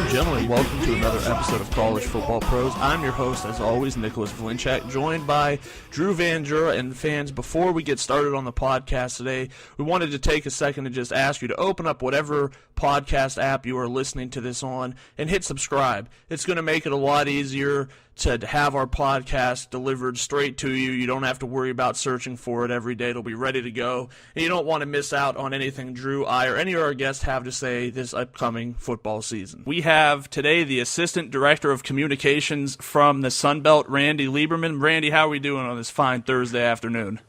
and gentlemen, welcome to another episode of College Football Pros. I'm your host, as always, Nicholas Vlinchak, joined by Drew Van Jura. And fans, before we get started on the podcast today, we wanted to take a second to just ask you to open up whatever podcast app you are listening to this on and hit subscribe. It's going to make it a lot easier to have our podcast delivered straight to you. You don't have to worry about searching for it every day. It'll be ready to go. And you don't want to miss out on anything Drew, I, or any of our guests have to say this upcoming football season. We have today the Assistant Director of Communications from the Sun Belt, Randy Lieberman. Randy, how are we doing on this fine Thursday afternoon?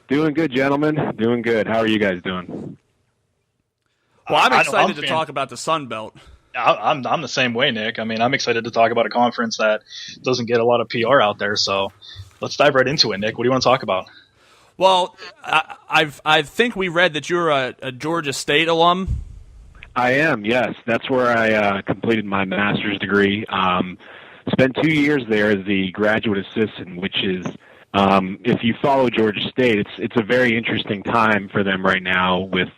Doing good, gentlemen. Doing good. How are you guys doing? Well, I'm excited to talk about the Sun Belt. I'm the same way, Nick. I mean, I'm excited to talk about a conference that doesn't get a lot of PR out there. So let's dive right into it, Nick. What do you want to talk about? Well, I think we read that you're a Georgia State alum. I am, yes. That's where I completed my master's degree. Spent 2 years there as the graduate assistant, which is, if you follow Georgia State, it's a very interesting time for them right now with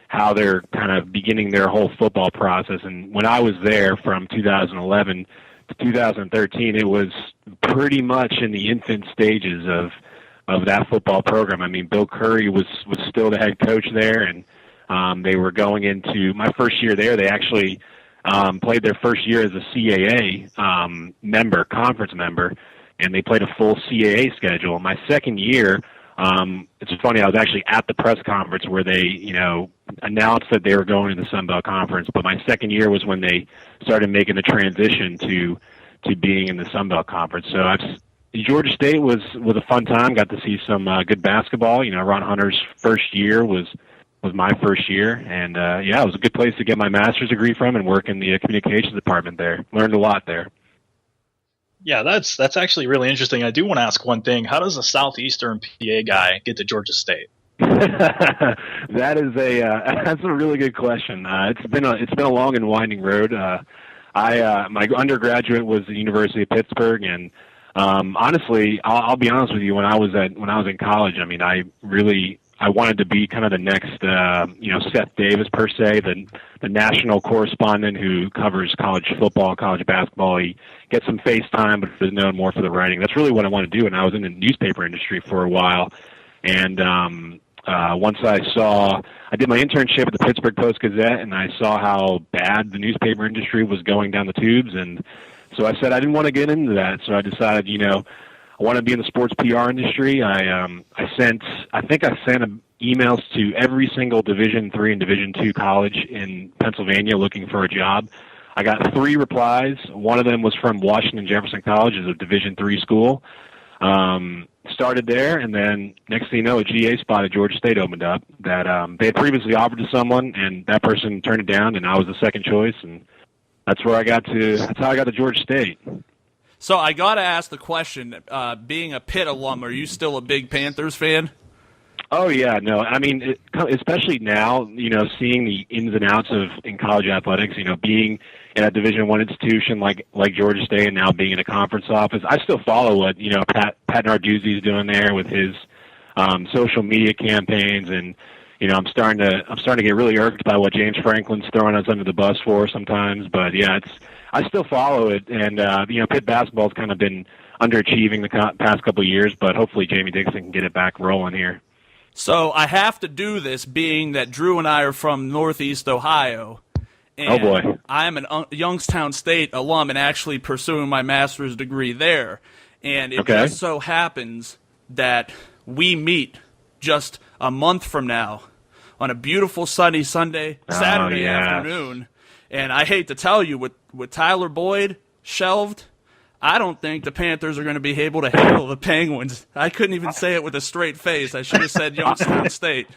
how they're kind of beginning their whole football process. And when I was there from 2011 to 2013, it was pretty much in the infant stages of that football program. I mean, Bill Curry was still the head coach there, and they were going into my first year there. They actually played their first year as a CAA conference member, and they played a full CAA schedule. My second year, it's funny, I was actually at the press conference where they, announced that they were going to the Sun Belt Conference, but my second year was when they started making the transition to being in the Sun Belt Conference. So Georgia State was a fun time, got to see some good basketball. Ron Hunter's first year was my first year, and it was a good place to get my master's degree from and work in the communications department there. Learned a lot there. Yeah, that's actually really interesting. I do want to ask one thing. How does a southeastern PA guy get to Georgia State? That's a really good question. It's been a long and winding road. My undergraduate was the University of Pittsburgh, and honestly, I'll be honest with you. When I was in college, I mean, I wanted to be kind of the next, Seth Davis per se, the national correspondent who covers college football, college basketball. He gets some face time, but is known more for the writing. That's really what I want to do. And I was in the newspaper industry for a while, and once I did my internship at the Pittsburgh Post-Gazette, and I saw how bad the newspaper industry was going down the tubes, and so I said I didn't want to get into that. So I decided, I want to be in the sports PR industry. I sent emails to every single Division III and Division II college in Pennsylvania looking for a job. I got 3 replies. One of them was from Washington Jefferson College, is a Division III school. Started there, and then next thing you know, a GA spot at Georgia State opened up that they had previously offered to someone, and that person turned it down, and I was the second choice, and that's how I got to Georgia State. So I got to ask the question, being a Pitt alum, are you still a big Panthers fan? Oh, yeah, no. I mean, especially now, seeing the ins and outs in college athletics, being in a Division I institution like Georgia State and now being in a conference office, I still follow what, Pat Narduzzi is doing there with his social media campaigns, and, I'm starting to get really irked by what James Franklin's throwing us under the bus for sometimes, but yeah, I still follow it, and, Pitt basketball's kind of been underachieving the past couple of years, but hopefully Jamie Dixon can get it back rolling here. So I have to do this, being that Drew and I are from Northeast Ohio. And oh, boy. I am a Youngstown State alum and actually pursuing my master's degree there. And it just so happens that we meet just a month from now on a beautiful sunny Saturday afternoon. And I hate to tell you, with Tyler Boyd shelved, I don't think the Panthers are going to be able to handle the Penguins. I couldn't even say it with a straight face. I should have said Youngstown State.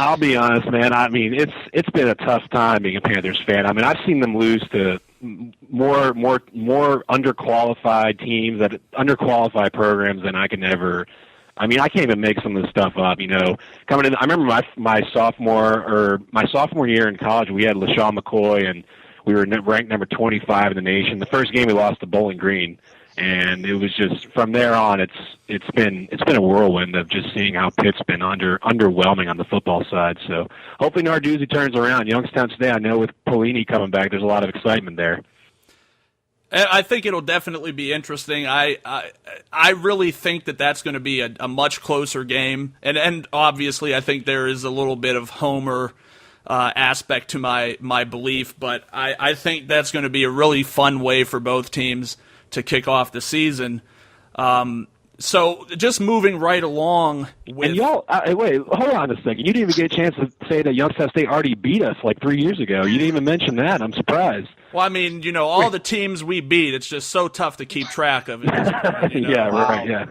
I'll be honest, man. I mean, it's been a tough time being a Panthers fan. I mean, I've seen them lose to more underqualified teams, underqualified programs than I can ever. I mean, I can't even make some of this stuff up. Coming in, I remember my sophomore year in college, we had LaShawn McCoy, and we were ranked number 25 in the nation. The first game we lost to Bowling Green, And it was just from there on, it's been a whirlwind of just seeing how Pitt's been underwhelming on the football side. So hopefully Narduzzi turns around. Youngstown today, I know with Pelini coming back, there's a lot of excitement there. And I think it'll definitely be interesting. I really think that that's going to be a much closer game, and obviously I think there is a little bit of homer aspect to my belief, but I think that's going to be a really fun way for both teams to kick off the season. So just moving right along with... And y'all, wait, hold on a second. You didn't even get a chance to say that Youngstown State already beat us like 3 years ago. You didn't even mention that. I'm surprised. Well, I mean, all the teams we beat, it's just so tough to keep track of. Yeah, right, yeah.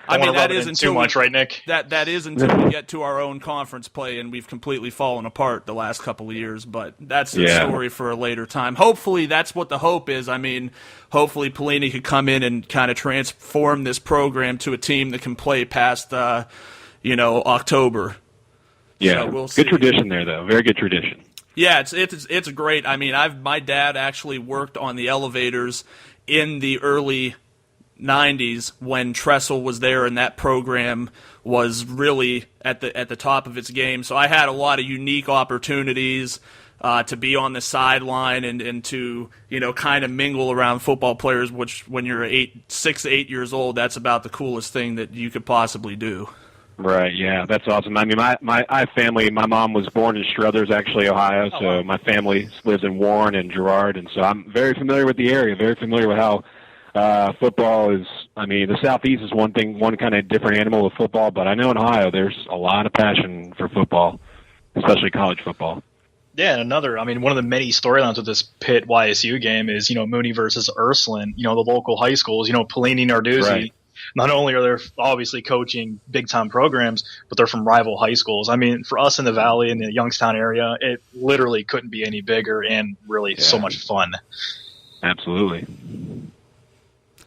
I mean, that is until too much, right, Nick? That is until we get to our own conference play, and we've completely fallen apart the last couple of years. But that's a story for a later time. Hopefully, that's what the hope is. I mean, hopefully Pelini could come in and kind of transform this program to a team that can play past, October. Yeah, so we'll see. Good tradition there, though. Very good tradition. Yeah, it's great. I mean, my dad actually worked on the elevators in the early 90s when Tressel was there, and that program was really at the top of its game. So I had a lot of unique opportunities to be on the sideline and to kind of mingle around football players, which when you're 6 to 8 years old, that's about the coolest thing that you could possibly do. Right, yeah, that's awesome. I mean, I have family. My mom was born in Struthers, actually, Ohio, so my family lives in Warren and Girard, and so I'm very familiar with the area, very familiar with how football is. I mean, the Southeast is one kind of different animal with football, but I know in Ohio there's a lot of passion for football, especially college football. Yeah, and one of the many storylines with this Pitt YSU game is, Mooney versus Ursuline, the local high schools, Pelini, Narduzzi. Right. Not only are they obviously coaching big-time programs, but they're from rival high schools. I mean, for us in the Valley, in the Youngstown area, it literally couldn't be any bigger and really so much fun. Absolutely.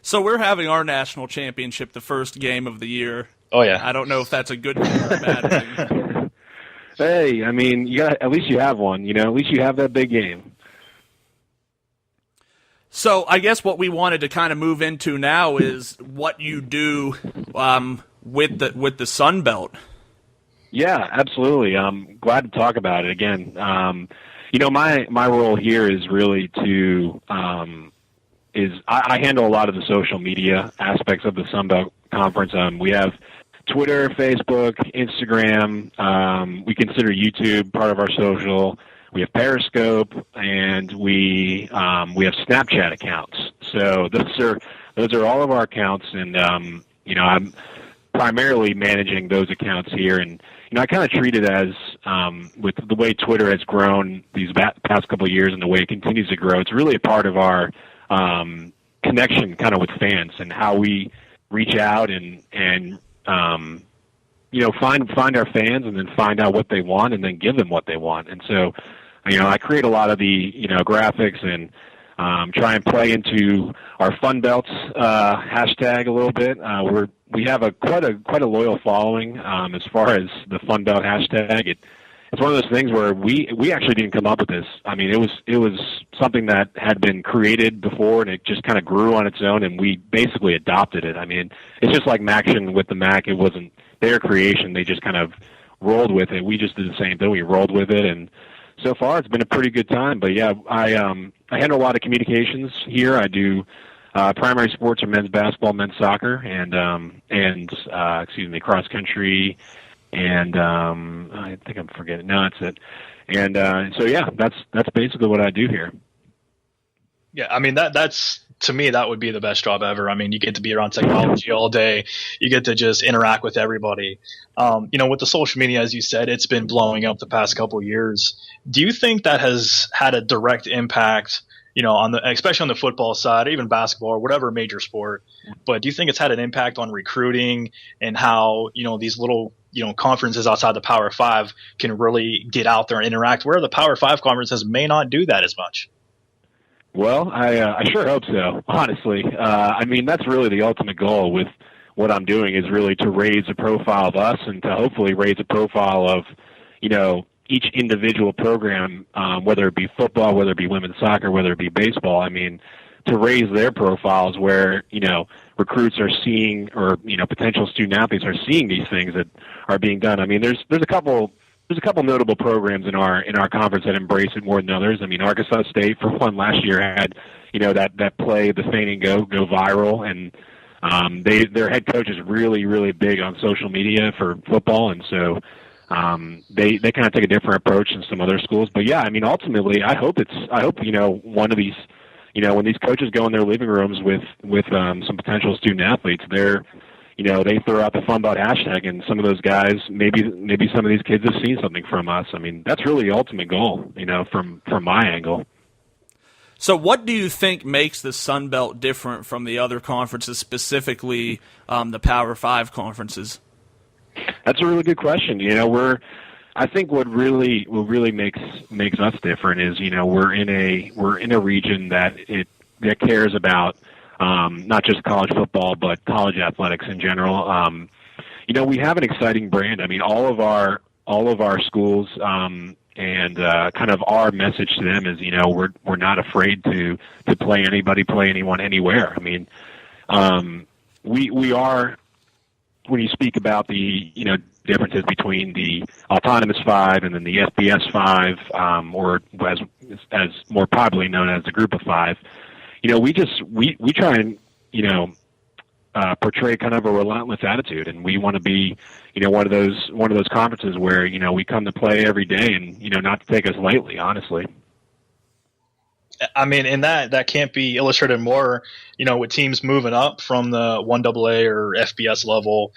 So we're having our national championship the first game of the year. Oh, yeah. I don't know if that's a good thing or a bad thing. Hey, I mean, at least you have one. At least you have that big game. So I guess what we wanted to kind of move into now is what you do with the Sun Belt. Yeah, absolutely. I'm glad to talk about it again. My role here is really to I handle a lot of the social media aspects of the Sun Belt Conference. We have Twitter, Facebook, Instagram. We consider YouTube part of our social. We have Periscope, and we have Snapchat accounts. So those are all of our accounts, and I'm primarily managing those accounts here. And I kind of treat it as with the way Twitter has grown these past couple of years and the way it continues to grow. It's really a part of our connection, kind of with fans, and how we reach out and find our fans and then find out what they want and then give them what they want. And so, I create a lot of the, graphics and try and play into our Fun Belts hashtag a little bit. We have quite a loyal following as far as the Fun Belt hashtag. It's one of those things where we actually didn't come up with this. I mean, it was something that had been created before, and it just kind of grew on its own, and we basically adopted it. I mean, it's just like Maction with the Mac. It wasn't their creation. They just kind of rolled with it. We just did the same thing. We rolled with it, and so far it's been a pretty good time. But yeah, I handle a lot of communications here. I do primary sports are men's basketball, men's soccer, and cross country, and I think I'm forgetting. No, that's it. And so yeah, that's basically what I do here. Yeah, I mean that's to me that would be the best job ever. I mean, you get to be around technology all day. You get to just interact with everybody. With the social media, as you said, it's been blowing up the past couple of years. Do you think that has had a direct impact, especially on the football side, or even basketball or whatever major sport? But do you think it's had an impact on recruiting and how, these little, conferences outside the Power Five can really get out there and interact, where the Power Five conferences may not do that as much? Well, I sure hope so, honestly. I mean, that's really the ultimate goal with what I'm doing, is really to raise a profile of us and to hopefully raise a profile of, each individual program, whether it be football, whether it be women's soccer, whether it be baseball. I mean, to raise their profiles where, recruits are seeing, or, potential student athletes are seeing these things that are being done. I mean, there's a couple notable programs in our conference that embrace it more than others. I mean, Arkansas State, for one, last year had, that play, the Feign and go viral, and their head coach is really, really big on social media for football, and so they kind of take a different approach than some other schools. But yeah, I mean, ultimately, I hope one of these, when these coaches go in their living rooms with some potential student athletes, they throw out the FunBot hashtag, and some of those guys, maybe some of these kids have seen something from us. I mean, that's really the ultimate goal, from my angle. So what do you think makes the Sun Belt different from the other conferences, specifically the Power 5 conferences? That's a really good question. I think what really makes us different is, we're in a region that cares about not just college football, but college athletics in general. We have an exciting brand. I mean, all of our schools, and kind of our message to them is, we're not afraid to play anybody, play anyone, anywhere. I mean, we are, when you speak about the, differences between the Autonomous 5 and then the FBS 5, or as more popularly known as the Group of 5, we try and, portray kind of a relentless attitude, and we want to be, one of those conferences where, we come to play every day, and, not to take us lightly, honestly. I mean, and that can't be illustrated more, with teams moving up from the 1AA or FBS level,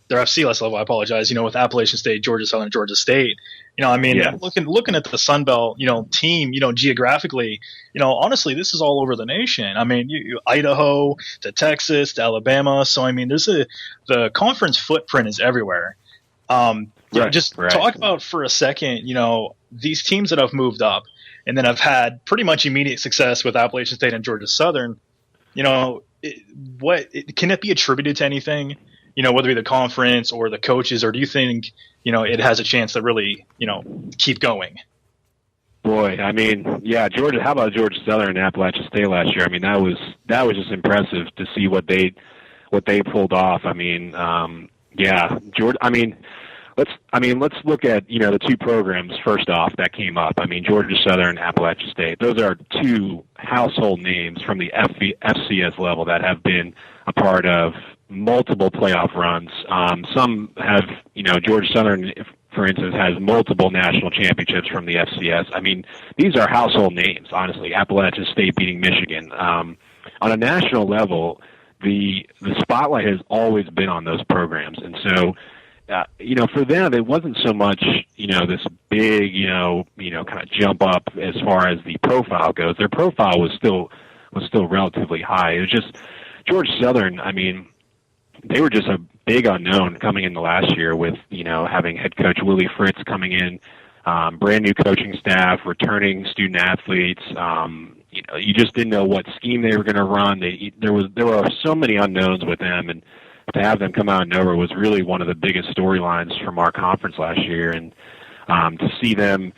their FCS level, I apologize, with Appalachian State, Georgia Southern, Georgia State. Looking at the Sun Belt, team, geographically, honestly, this is all over the nation. I mean, Idaho to Texas to Alabama. So, I mean, the conference footprint is everywhere. Talk about for a second, these teams that have moved up and then have had pretty much immediate success with Appalachian State and Georgia Southern. Can it be attributed to anything? Whether it be the conference or the coaches, or do you think, it has a chance to really, keep going? Boy, I mean, yeah, Georgia. How about Georgia Southern and Appalachian State last year? I mean, that was just impressive to see what they pulled off. I mean, Georgia. Let's look at the two programs first off that came up. I mean, Georgia Southern, Appalachian State. Those are two household names from the FCS level that have been a part of multiple playoff runs. Some have, Georgia Southern, for instance, has multiple national championships from the FCS. I mean, these are household names, honestly. Appalachian State beating Michigan. On a national level, the spotlight has always been on those programs, and so. For them, it wasn't so much, this big, kind of jump up as far as the profile goes. Their profile was still relatively high. It was just Georgia Southern. I mean, they were just a big unknown coming into last year with, having head coach Willie Fritz coming in, brand new coaching staff, returning student athletes. You just didn't know what scheme they were going to run. There were so many unknowns with them, and to have them come out of nowhere was really one of the biggest storylines from our conference last year, and to see them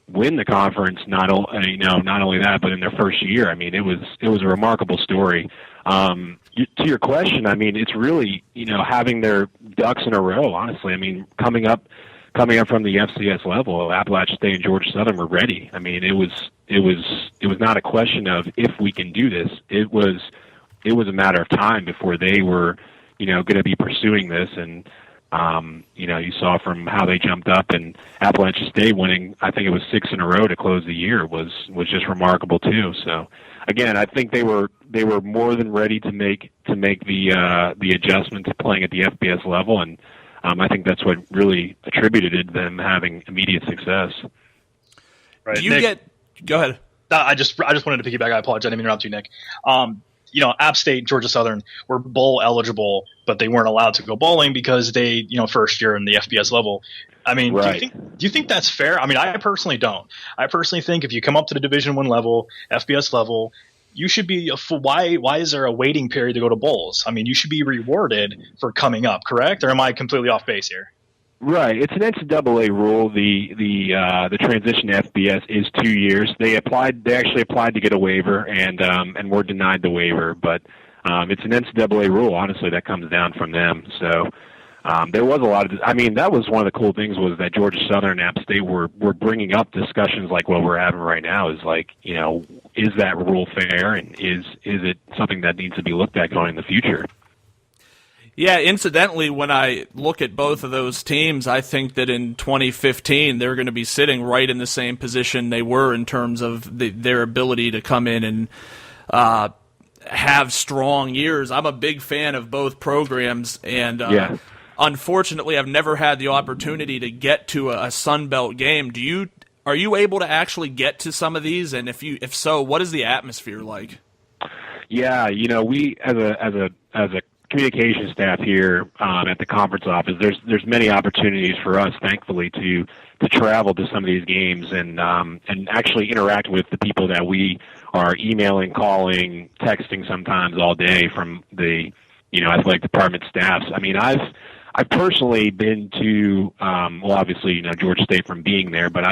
win the conference, not only that, but in their first year, I mean, it was a remarkable story. To your question, I mean, it's really having their ducks in a row. Honestly, I mean, coming up from the FCS level, Appalachian State and Georgia Southern were ready. I mean, it was not a question of if we can do this. It was a matter of time before they were going to be pursuing this, and you saw from how they jumped up, and Appalachian State winning, I think it was 6 in a row to close the year, was just remarkable too. So again, I think they were more than ready to make the adjustment to playing at the FBS level, and I think that's what really attributed to them having immediate success. Right. Do you Nick, go ahead. I just wanted to piggyback. I apologize. I didn't mean to interrupt you, Nick. App State, Georgia Southern were bowl eligible, but they weren't allowed to go bowling because they, first year in the FBS level. I mean, right. do you think that's fair? I mean, I personally don't. I personally think if you come up to the Division I level, FBS level, you should be why is there a waiting period to go to bowls? I mean, you should be rewarded for coming up, correct? Or am I completely off base here? Right, it's an NCAA rule. The transition to FBS is 2 years. They actually applied to get a waiver, and were denied the waiver. But it's an NCAA rule. Honestly, that comes down from them. So there was a lot of. I mean, that was one of the cool things was that Georgia Southern and App State were bringing up discussions like what we're having right now. Is like, is that rule fair, and is it something that needs to be looked at going in the future? Yeah, incidentally, when I look at both of those teams, I think that in 2015 they're going to be sitting right in the same position they were in terms of their ability to come in and have strong years. I'm a big fan of both programs, and unfortunately I've never had the opportunity to get to a Sun Belt game. Are you able to actually get to some of these? And if so, what is the atmosphere like? Yeah, we as a communication staff here at the conference office, there's many opportunities for us, thankfully, to travel to some of these games and actually interact with the people that we are emailing, calling, texting sometimes all day from the athletic department staffs. I mean, I've personally been to obviously Georgia State from being there, but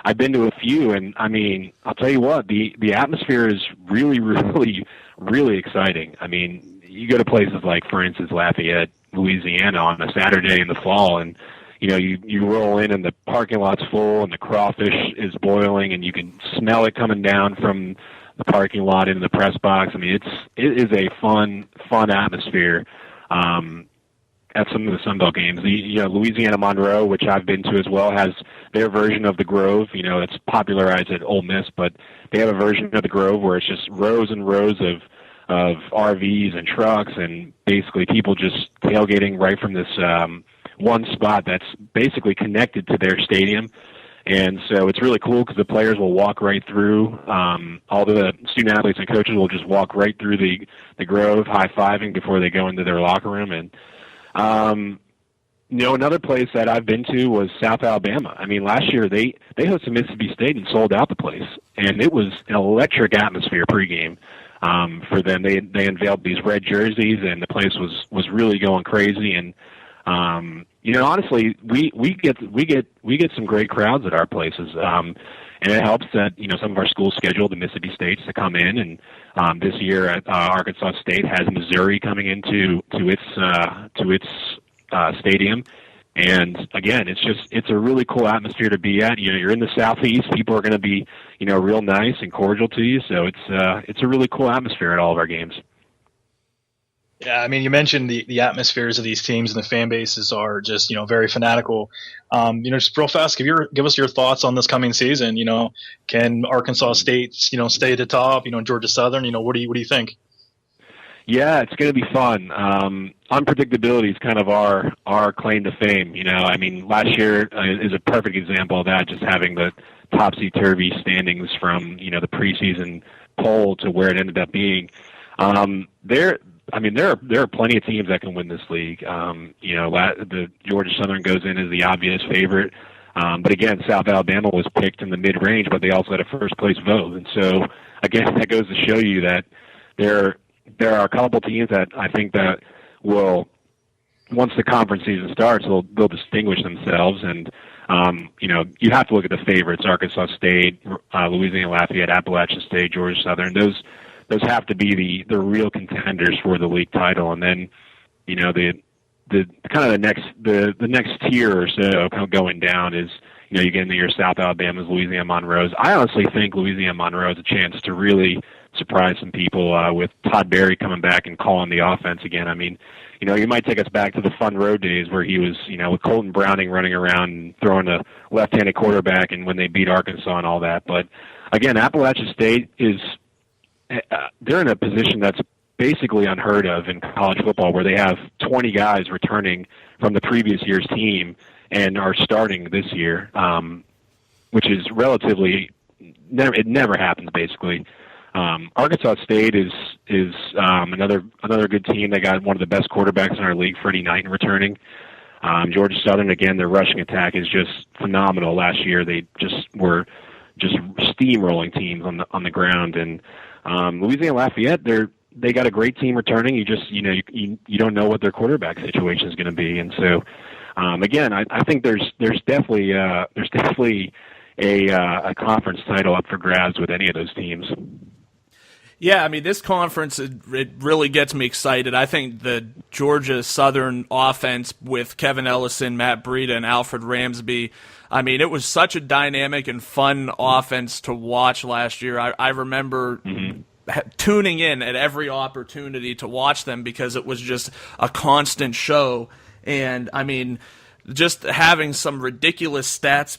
I've been to a few, and I mean, I'll tell you what, the atmosphere is really, really, really exciting. I mean, you go to places like, for instance, Lafayette, Louisiana on a Saturday in the fall, and you roll in and the parking lot's full and the crawfish is boiling and you can smell it coming down from the parking lot into the press box. I mean, it is a fun atmosphere at some of the Sun Belt games. Louisiana Monroe, which I've been to as well, has their version of the Grove. It's popularized at Ole Miss, but they have a version of the Grove where it's just rows and rows of RVs and trucks and basically people just tailgating right from this one spot that's basically connected to their stadium. And so it's really cool because the players will walk right through. All the student athletes and coaches will just walk right through the Grove, high-fiving before they go into their locker room. And another place that I've been to was South Alabama. I mean, last year they hosted Mississippi State and sold out the place, and it was an electric atmosphere pregame. For them, they unveiled these red jerseys, and the place was really going crazy. And honestly, we get some great crowds at our places, and it helps that some of our schools scheduled the Mississippi States to come in, and this year at Arkansas State has Missouri coming into its stadium. And again, it's a really cool atmosphere to be at. You're in the Southeast. People are going to be, real nice and cordial to you. So it's a really cool atmosphere at all of our games. Yeah, I mean, you mentioned the atmospheres of these teams and the fan bases are just, very fanatical. Just real fast, give us your thoughts on this coming season. Can Arkansas State, stay at the top? Georgia Southern. What do you think? Yeah, it's going to be fun. Unpredictability is kind of our claim to fame. I mean, last year is a perfect example of that, just having the topsy-turvy standings from, the preseason poll to where it ended up being. There are plenty of teams that can win this league. The Georgia Southern goes in as the obvious favorite. But again, South Alabama was picked in the mid-range, but they also had a first-place vote. And so, again, that goes to show you that there are a couple teams that I think that will, once the conference season starts, they'll distinguish themselves. And, you have to look at the favorites: Arkansas State, Louisiana Lafayette, Appalachian State, Georgia Southern. Those have to be the real contenders for the league title. And then, the kind of the next tier or so kind of going down is, you get into your South Alabama's, Louisiana Monroe's. I honestly think Louisiana Monroe has a chance to really surprise some people with Todd Berry coming back and calling the offense again. I mean, you might take us back to the fun road days where he was, with Colton Browning running around and throwing a left-handed quarterback and when they beat Arkansas and all that. But again, Appalachian State is they're in a position that's basically unheard of in college football, where they have 20 guys returning from the previous year's team and are starting this year, which is relatively it never happens basically. Arkansas State is another good team. They got one of the best quarterbacks in our league, Freddie Knight, returning. Georgia Southern, again, their rushing attack is just phenomenal. Last year, they were steamrolling teams on the ground. And Louisiana Lafayette, they got a great team returning. You don't know what their quarterback situation is going to be, and so again, I think there's definitely a conference title up for grabs with any of those teams. Yeah, I mean, this conference, it really gets me excited. I think the Georgia Southern offense with Kevin Ellison, Matt Breida, and Alfred Ramsby, I mean, it was such a dynamic and fun offense to watch last year. I remember tuning in at every opportunity to watch them because it was just a constant show. And, I mean, just having some ridiculous stats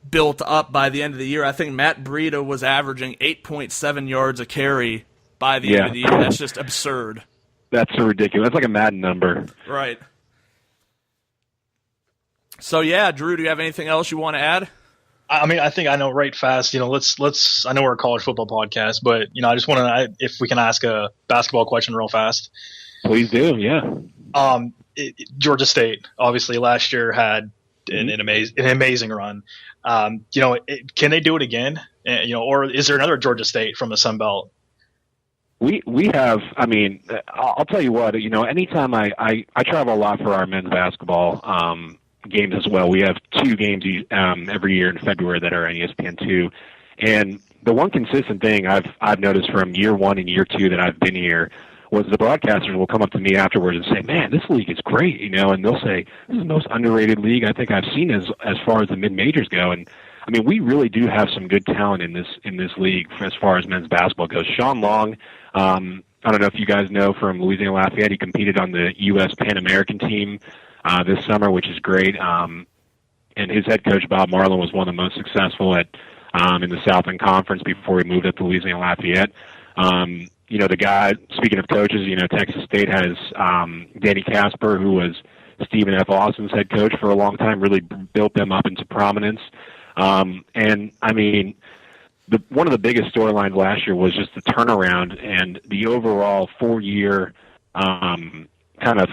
built up by the end of the year. I think Matt Breida was averaging 8.7 yards a carry by the end of the year. That's just absurd. That's so ridiculous. That's like a Madden number. Right. So, yeah, Drew, do you have anything else you want to add? I mean, I think I know right fast, let's I know we're a college football podcast, but, I just want to, if we can ask a basketball question real fast. Please do, yeah. Georgia State, obviously, last year had an amazing run. Can they do it again? Or is there another Georgia State from the Sun Belt? We have. I mean, I'll tell you what. Anytime I travel a lot for our men's basketball games as well. We have 2 games every year in February that are on ESPN2, and the one consistent thing I've noticed from year 1 and year 2 that I've been here was the broadcasters will come up to me afterwards and say, "Man, this league is great," and they'll say, "This is the most underrated league I think I've seen as far as the mid majors go." And I mean, we really do have some good talent in this league as far as men's basketball goes. Sean Long, I don't know if you guys know from Louisiana Lafayette, he competed on the U.S. Pan American team this summer, which is great. And his head coach Bob Marlin was one of the most successful in the Southland Conference before he moved up to Louisiana Lafayette. The guy, speaking of coaches, Texas State has Danny Casper, who was Stephen F. Austin's head coach for a long time, really built them up into prominence. And, I mean, one of the biggest storylines last year was just the turnaround and the overall 4-year kind of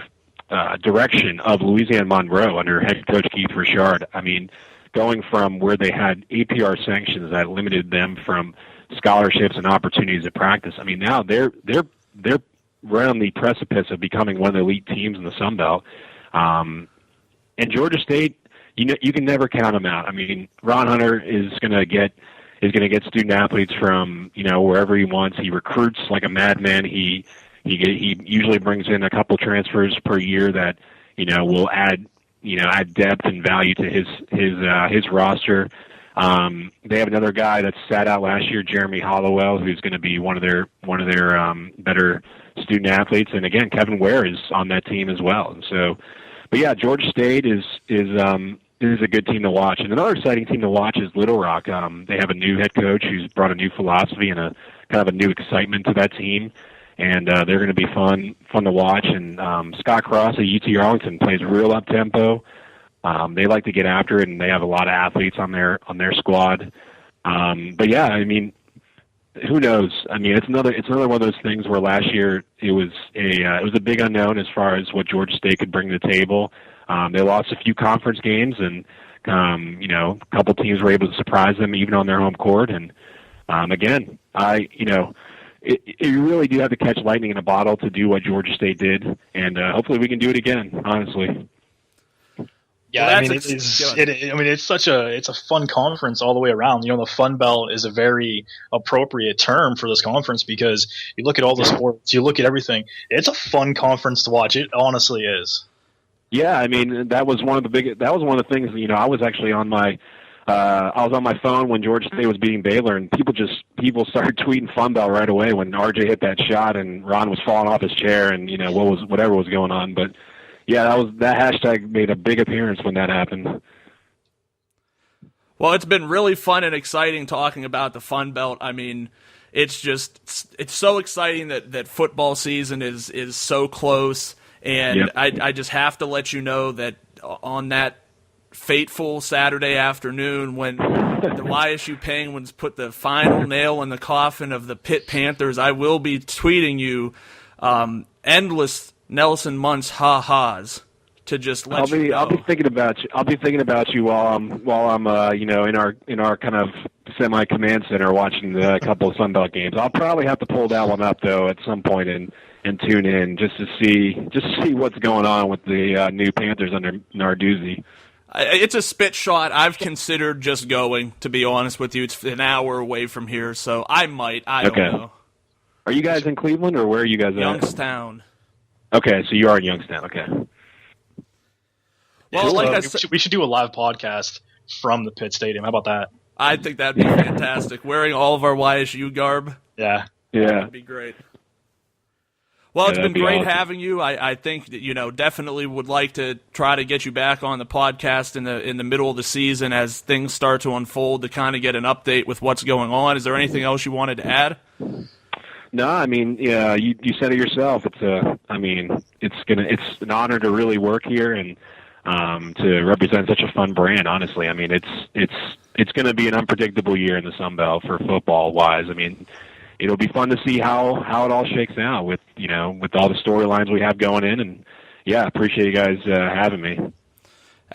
direction of Louisiana Monroe under head coach Keith Richard. I mean, going from where they had APR sanctions that limited them from scholarships and opportunities at practice. I mean, now they're right on the precipice of becoming one of the elite teams in the Sun Belt. And Georgia State, you can never count them out. I mean, Ron Hunter is going to get student athletes from wherever he wants. He recruits like a madman. He usually brings in a couple transfers per year that will add depth and value to his roster. They have another guy that sat out last year, Jeremy Hollowell, who's going to be one of their better student athletes. And again, Kevin Ware is on that team as well. And so, but yeah, Georgia State is a good team to watch. And another exciting team to watch is Little Rock. They have a new head coach who's brought a new philosophy and a kind of a new excitement to that team. And they're going to be fun to watch. And Scott Cross at UT Arlington plays real up tempo. They like to get after it, and they have a lot of athletes on their squad. But yeah, I mean, who knows? I mean, it's another one of those things where last year it was a big unknown as far as what Georgia State could bring to the table. They lost a few conference games, and a couple teams were able to surprise them even on their home court. And again, you really do have to catch lightning in a bottle to do what Georgia State did, and hopefully we can do it again. Honestly. Yeah, well, it's a fun conference all the way around. The Fun Belt is a very appropriate term for this conference because you look at all the sports, you look at everything. It's a fun conference to watch. It honestly is. Yeah, I mean that was one of the things. I was actually on my phone when Georgia State was beating Baylor, and people started tweeting Fun Belt right away when RJ hit that shot and Ron was falling off his chair and whatever was going on, but. Yeah, that hashtag made a big appearance when that happened. Well, it's been really fun and exciting talking about the Fun Belt. I mean, it's so exciting that football season is so close, and yep. I just have to let you know that on that fateful Saturday afternoon when the YSU Penguins put the final nail in the coffin of the Pitt Panthers, I will be tweeting you endless Nelson Muntz ha-has to just let you know. I'll be thinking about you. I'll be thinking about you while I'm in our kind of semi command center watching a couple of Sun Belt games. I'll probably have to pull that one up though at some point and and tune in just to see what's going on with the new Panthers under Narduzzi. It's a spit shot. I've considered just going, to be honest with you. It's an hour away from here, so I might. I don't know. Are you guys in Cleveland, or where are you guys at? Youngstown. Okay, so you are in Youngstown. Okay. Well, like I said, we should do a live podcast from the Pitt Stadium. How about that? I think that'd be fantastic. Wearing all of our YSU garb. Yeah. That'd be great. Well, it's been great awesome. having you. I think that, definitely would like to try to get you back on the podcast in the middle of the season as things start to unfold to kind of get an update with what's going on. Is there anything else you wanted to add? No, I mean, yeah, you said it yourself. It's an honor to really work here and to represent such a fun brand. Honestly, I mean, it's going to be an unpredictable year in the Sun Belt for football wise. I mean, it'll be fun to see how it all shakes out with all the storylines we have going in. And yeah, appreciate you guys having me.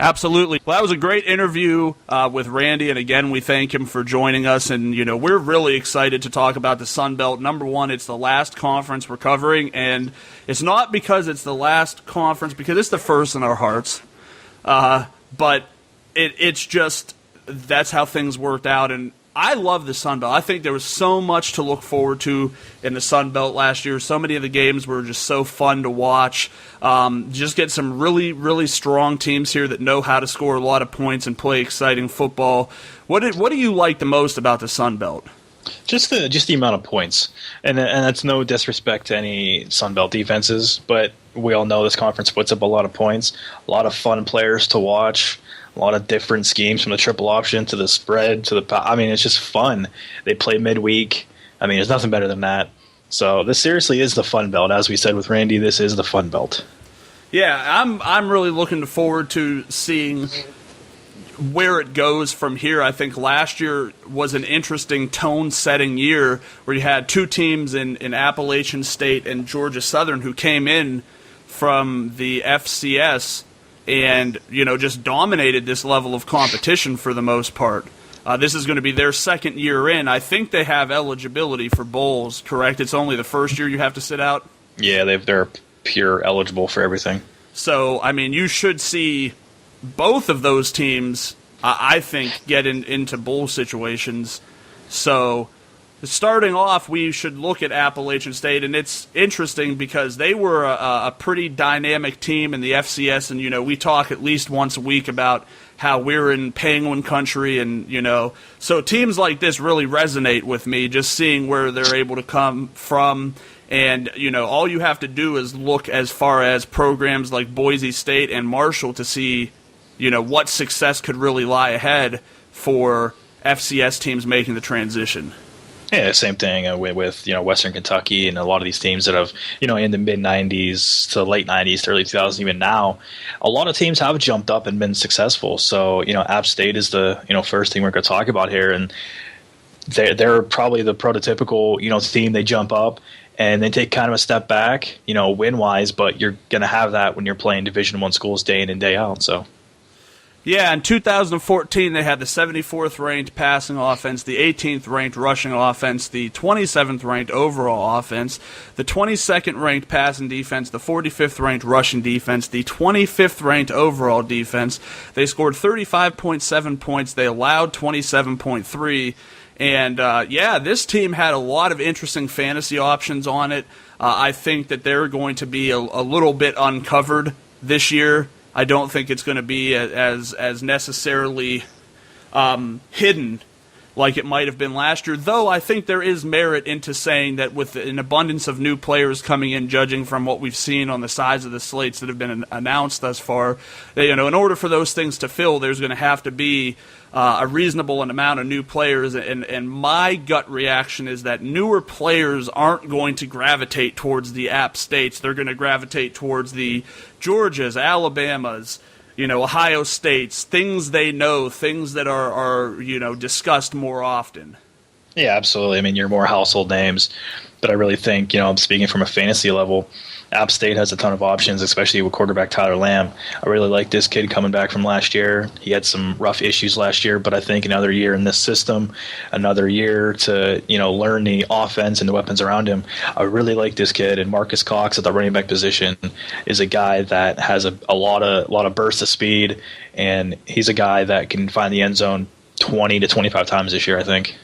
Absolutely. Well, that was a great interview with Randy, and again, we thank him for joining us. And, we're really excited to talk about the Sun Belt. Number one, it's the last conference we're covering, and it's not because it's the last conference, because it's the first in our hearts. But it's just that's how things worked out, and I love the Sun Belt. I think there was so much to look forward to in the Sun Belt last year. So many of the games were just so fun to watch. Just get some really, really strong teams here that know how to score a lot of points and play exciting football. What do you like the most about the Sun Belt? Just the amount of points, and that's no disrespect to any Sun Belt defenses, but we all know this conference puts up a lot of points, a lot of fun players to watch. A lot of different schemes from the triple option to the spread to it's just fun. They play midweek. I mean, there's nothing better than that. So this seriously is the Fun Belt. As we said with Randy, this is the Fun Belt. Yeah, I'm really looking forward to seeing where it goes from here. I think last year was an interesting tone-setting year where you had two teams in Appalachian State and Georgia Southern who came in from the FCS and, just dominated this level of competition for the most part. This is going to be their second year in. I think they have eligibility for bowls, correct? It's only the first year you have to sit out? Yeah, they're pure eligible for everything. So, you should see both of those teams, I think, get into bowl situations. So, starting off, we should look at Appalachian State, and it's interesting because they were a pretty dynamic team in the FCS, and, we talk at least once a week about how we're in Penguin country, and, so teams like this really resonate with me, just seeing where they're able to come from, and, all you have to do is look as far as programs like Boise State and Marshall to see, what success could really lie ahead for FCS teams making the transition. Yeah, same thing with Western Kentucky and a lot of these teams that have in the mid '90s to late '90s to early 2000s. Even now, a lot of teams have jumped up and been successful. So App State is the first thing we're going to talk about here, and they're probably the prototypical team. They jump up and they take kind of a step back, win wise, but you're going to have that when you're playing Division I schools day in and day out. So. Yeah, in 2014, they had the 74th ranked passing offense, the 18th ranked rushing offense, the 27th ranked overall offense, the 22nd ranked passing defense, the 45th ranked rushing defense, the 25th ranked overall defense. They scored 35.7 points. They allowed 27.3. And, this team had a lot of interesting fantasy options on it. I think that they're going to be a little bit uncovered this year. I don't think it's going to be as necessarily hidden like it might have been last year, though I think there is merit into saying that with an abundance of new players coming in, judging from what we've seen on the size of the slates that have been announced thus far, that, in order for those things to fill, there's going to have to be a reasonable amount of new players, and my gut reaction is that newer players aren't going to gravitate towards the App States. They're going to gravitate towards the Georgias, Alabamas, Ohio States, things they know, things that are discussed more often. Yeah, absolutely. I mean, you're more household names, but I really think, speaking from a fantasy level, App State has a ton of options, especially with quarterback Tyler Lamb. I really like this kid coming back from last year. He had some rough issues last year, but I think another year in this system, another year to, learn the offense and the weapons around him. I really like this kid, and Marcus Cox at the running back position is a guy that has a lot of bursts of speed, and he's a guy that can find the end zone 20 to 25 times this year, I think.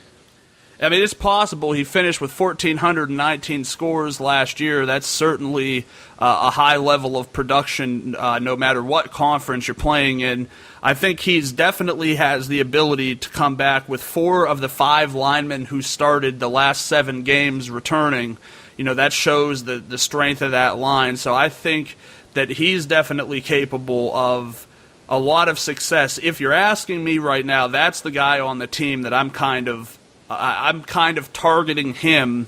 I mean, it's possible. He finished with 1,419 scores last year. That's certainly a high level of production, no matter what conference you're playing in. I think he's definitely has the ability to come back with 4 of the 5 linemen who started the last 7 games returning. That shows the strength of that line. So I think that he's definitely capable of a lot of success. If you're asking me right now, that's the guy on the team that I'm kind of targeting him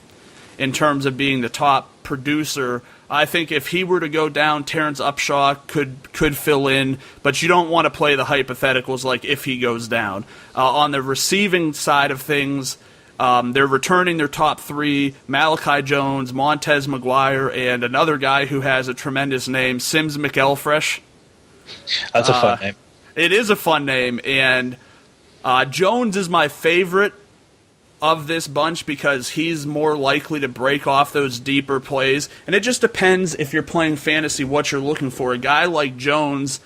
in terms of being the top producer. I think if he were to go down, Terrence Upshaw could fill in, but you don't want to play the hypotheticals like if he goes down. On the receiving side of things, they're returning their top 3, Malachi Jones, Montez McGuire, and another guy who has a tremendous name, Sims McElfresh. That's a fun name. It is a fun name, and Jones is my favorite of this bunch because he's more likely to break off those deeper plays. And it just depends if you're playing fantasy what you're looking for. A guy like Jones,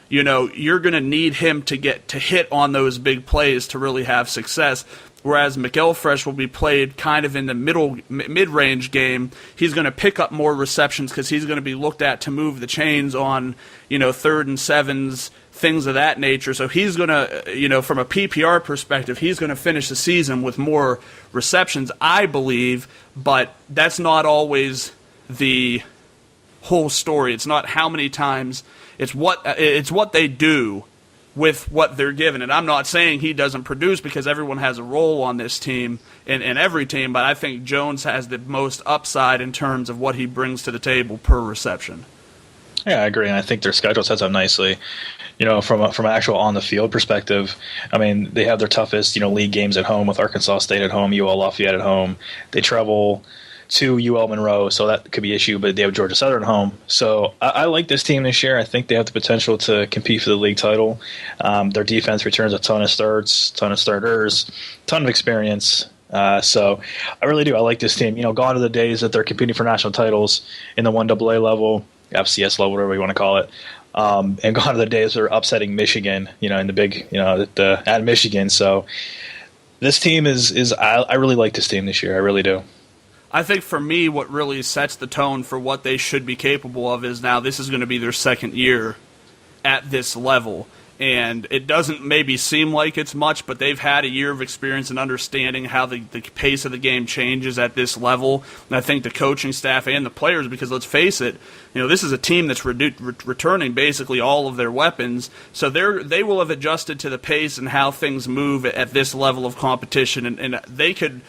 you're going to need him to get to hit on those big plays to really have success. Whereas McElfresh will be played kind of in the mid-range game. He's going to pick up more receptions because he's going to be looked at to move the chains on, 3rd and 7s, things of that nature. So he's going to, from a PPR perspective, he's going to finish the season with more receptions, I believe, but that's not always the whole story. It's not how many times, it's what they do with what they're given. And I'm not saying he doesn't produce because everyone has a role on this team and every team, but I think Jones has the most upside in terms of what he brings to the table per reception. Yeah, I agree, and I think their schedule sets up nicely. From an actual on the field perspective, I mean, they have their toughest league games at home with Arkansas State at home, UL Lafayette at home. They travel to UL Monroe, so that could be an issue, but they have Georgia Southern home. So I like this team this year. I think they have the potential to compete for the league title. Their defense returns a ton of starts, ton of starters, ton of experience. So I really do. I like this team. Gone are the days that they're competing for national titles in the 1AA level, FCS level, whatever you want to call it. And gone are the days they're upsetting Michigan, in the big, at Michigan. So this team I really like this team this year. I really do. I think for me, what really sets the tone for what they should be capable of is now this is going to be their second year at this level. And it doesn't maybe seem like it's much, but they've had a year of experience and understanding how the pace of the game changes at this level. And I think the coaching staff and the players, because let's face it, this is a team that's returning basically all of their weapons. So they will have adjusted to the pace and how things move at this level of competition. And they could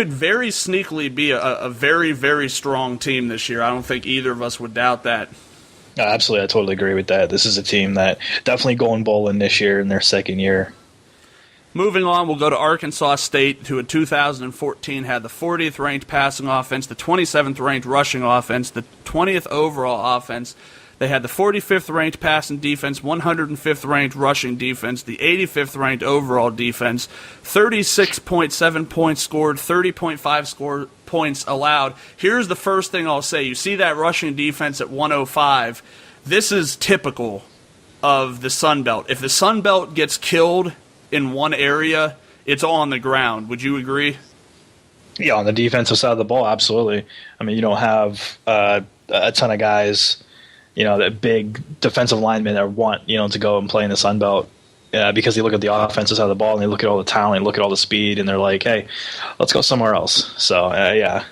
very sneakily be a very, very strong team this year. I don't think either of us would doubt that. Absolutely, I totally agree with that. This is a team that definitely going bowling this year in their second year. Moving on, we'll go to Arkansas State, who in 2014 had the 40th ranked passing offense, the 27th ranked rushing offense, the 20th overall offense. They had the 45th ranked passing defense, 105th ranked rushing defense, the 85th ranked overall defense, 36.7 points scored, 30.5 points allowed. Here's the first thing I'll say. You see that rushing defense at 105. This is typical of the Sun Belt. If the Sun Belt gets killed in one area, it's all on the ground. Would you agree? Yeah, on the defensive side of the ball, absolutely. I mean, you don't have a ton of guys, that big defensive linemen that want, to go and play in the Sun Belt because they look at the offensive side of the ball and they look at all the talent, look at all the speed, and they're like, hey, let's go somewhere else. So, yeah.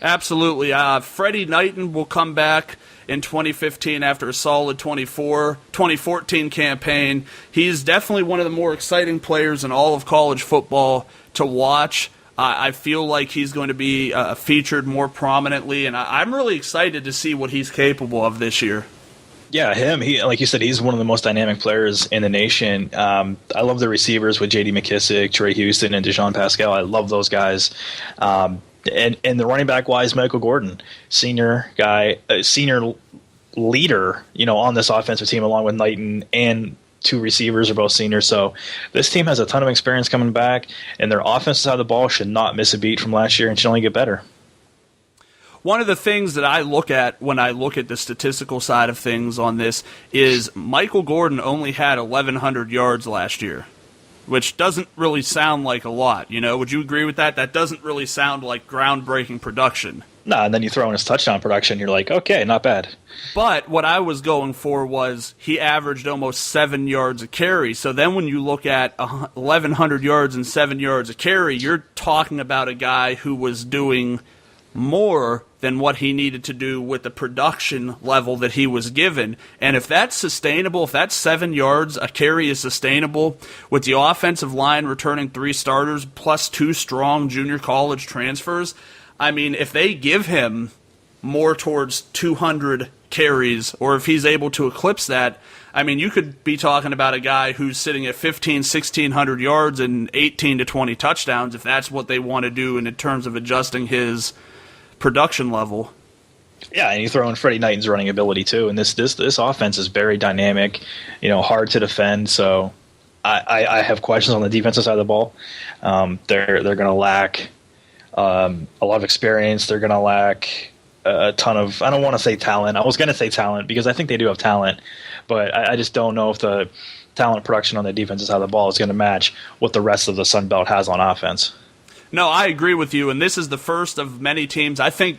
Absolutely. Freddie Knighton will come back in 2015 after a solid 2014 campaign. He's definitely one of the more exciting players in all of college football to watch. I feel like he's going to be featured more prominently, and I'm really excited to see what he's capable of this year. Yeah, him. He, like you said, he's one of the most dynamic players in the nation. I love the receivers with J.D. McKissick, Trey Houston, and Deshaun Pascal. I love those guys. And the running back wise, Michael Gordon, senior guy, senior leader, on this offensive team, along with Knighton, and two receivers are both seniors. So this team has a ton of experience coming back, and their offensive side of the ball should not miss a beat from last year and should only get better. One of the things that I look at when I look at the statistical side of things on this is Michael Gordon only had 1,100 yards last year, which doesn't really sound like a lot. Would you agree with that? That doesn't really sound like groundbreaking production. Nah, and then you throw in his touchdown production, you're like, okay, not bad. But what I was going for was he averaged almost 7 yards a carry. So then when you look at 1,100 yards and 7 yards a carry, you're talking about a guy who was doing more than what he needed to do with the production level that he was given. And if that's sustainable, if that 7 yards a carry is sustainable, with the offensive line returning 3 starters plus 2 strong junior college transfers, I mean, if they give him more towards 200 carries, or if he's able to eclipse that, I mean, you could be talking about a guy who's sitting at 1,600 yards and 18 to 20 touchdowns, if that's what they want to do in terms of adjusting his production level. Yeah, and you throw in Freddie Knighton's running ability too, and this offense is very dynamic, hard to defend. So I have questions on the defensive side of the ball. They're going to lack a lot of experience. They're going to lack a ton of, I don't want to say talent. I was going to say talent because I think they do have talent, but I just don't know if the talent production on the defensive side of the ball is going to match what the rest of the Sun Belt has on offense. No, I agree with you, and this is the first of many teams. I think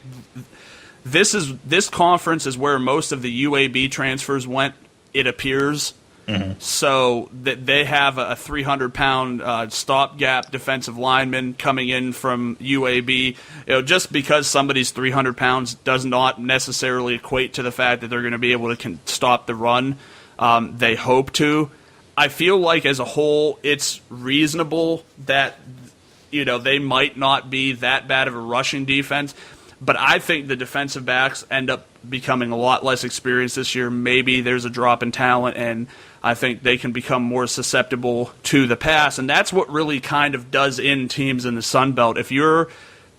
this conference is where most of the UAB transfers went, it appears. Mm-hmm. So that they have a 300-pound stopgap defensive lineman coming in from UAB. Just because somebody's 300 pounds does not necessarily equate to the fact that they're going to be able to stop the run. They hope to. I feel like as a whole, it's reasonable that they might not be that bad of a rushing defense, but I think the defensive backs end up becoming a lot less experienced this year. Maybe there's a drop in talent, and I think they can become more susceptible to the pass, and that's what really kind of does in teams in the Sun Belt. If you're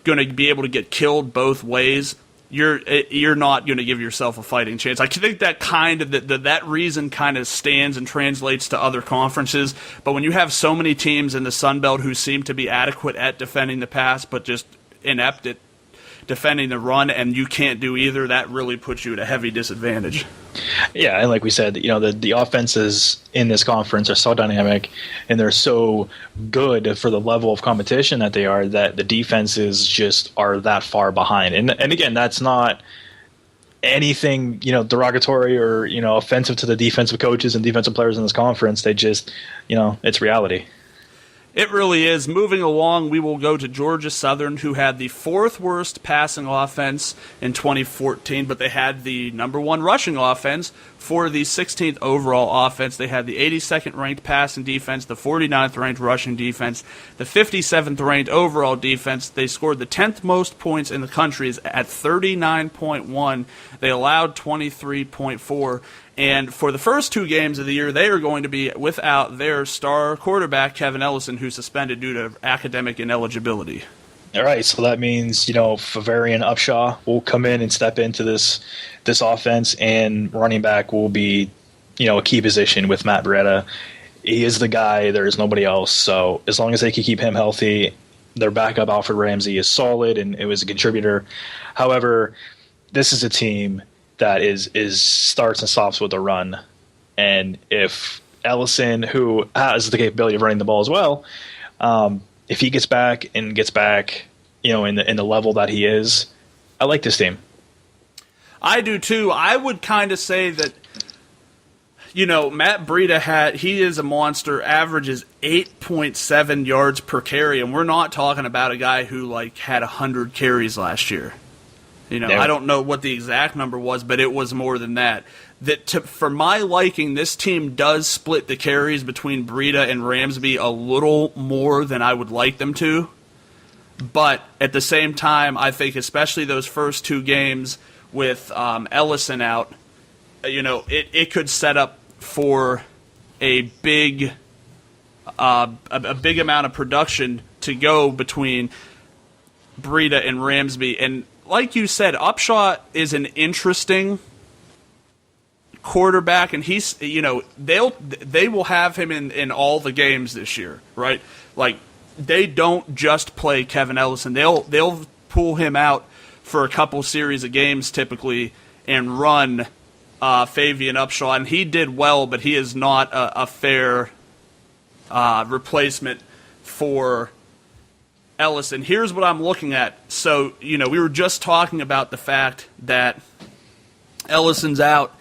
going to be able to get killed both ways, you're not going to give yourself a fighting chance. I think that kind of that reason kind of stands and translates to other conferences. But when you have so many teams in the Sun Belt who seem to be adequate at defending the pass, but just inept at defending the run, and you can't do either, that really puts you at a heavy disadvantage. Yeah, and like we said, the offenses in this conference are so dynamic, and they're so good for the level of competition that they are, that the defenses just are that far behind. And again, that's not anything derogatory or offensive to the defensive coaches and defensive players in this conference. They just it's reality. It really is. Moving along, we will go to Georgia Southern, who had the 4th worst passing offense in 2014, but they had the number 1 rushing offense. For the 16th overall offense, they had the 82nd ranked passing defense, the 49th ranked rushing defense, the 57th ranked overall defense. They scored the 10th most points in the country at 39.1. They allowed 23.4. And for the first 2 games of the year, they are going to be without their star quarterback, Kevin Ellison, who's suspended due to academic ineligibility. All right, so that means, Favarian Upshaw will come in and step into this offense, and running back will be, a key position with Matt Beretta. He is the guy. There is nobody else. So as long as they can keep him healthy, their backup, Alfred Ramsey, is solid, and it was a contributor. However, this is a team that is starts and stops with a run. And if Ellison, who has the capability of running the ball as well, if he gets back in the level that he is, I like this team. I do too. I would kind of say that, Matt Breida he is a monster, averages 8.7 yards per carry, and we're not talking about a guy who had 100 carries last year. I don't know what the exact number was, but it was more than that. For my liking, this team does split the carries between Breida and Ramsby a little more than I would like them to. But at the same time, I think especially those first 2 games with Ellison out, it could set up for a big amount of production to go between Breida and Ramsby. And like you said, Upshaw is an interesting quarterback, and he's they will have him in all the games this year, right? Like, they don't just play Kevin Ellison. They'll pull him out for a couple series of games typically and run Fabian Upshaw, and he did well, but he is not a fair replacement for Ellison. Here's what I'm looking at. So, we were just talking about the fact that Ellison's out,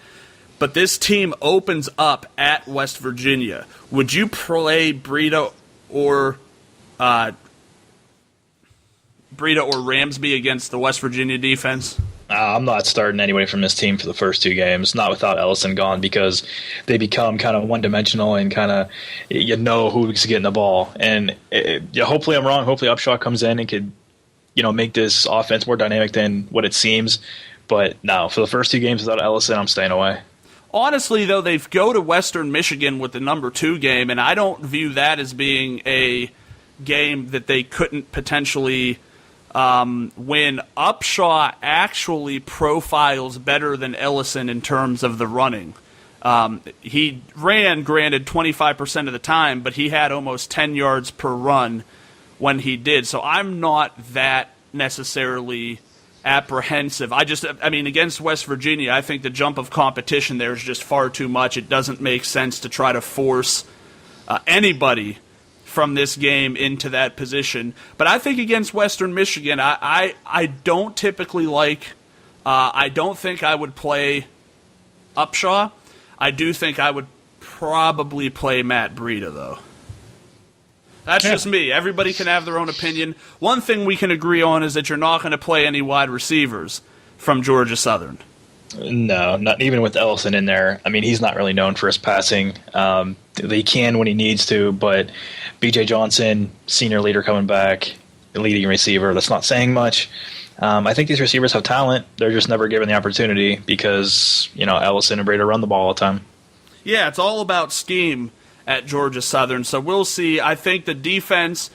but this team opens up at West Virginia. Would you play Breida or Ramsby against the West Virginia defense? I'm not starting anybody from this team for the first two games, not without Ellison gone, because they become kind of one-dimensional and kind of who's getting the ball. And hopefully I'm wrong. Hopefully Upshaw comes in and could make this offense more dynamic than what it seems. But no, for the first two games without Ellison, I'm staying away. Honestly, though, they go to Western Michigan with the number 2 game, and I don't view that as being a game that they couldn't potentially win. Upshaw actually profiles better than Ellison in terms of the running. He ran, granted, 25% of the time, but he had almost 10 yards per run when he did. So I'm not that necessarily apprehensive. Against West Virginia, I think the jump of competition there is just far too much. It doesn't make sense to try to force anybody from this game into that position. But I think against Western Michigan, I don't typically like, I don't think I would play Upshaw. I do think I would probably play Matt Breida, though. That's just me. Everybody can have their own opinion. One thing we can agree on is that you're not going to play any wide receivers from Georgia Southern. No, not even with Ellison in there. I mean, he's not really known for his passing. He can when he needs to, but B.J. Johnson, senior leader coming back, leading receiver, that's not saying much. I think these receivers have talent. They're just never given the opportunity because, Ellison and Breida run the ball all the time. Yeah, it's all about scheme at Georgia Southern, so we'll see. I think the defense,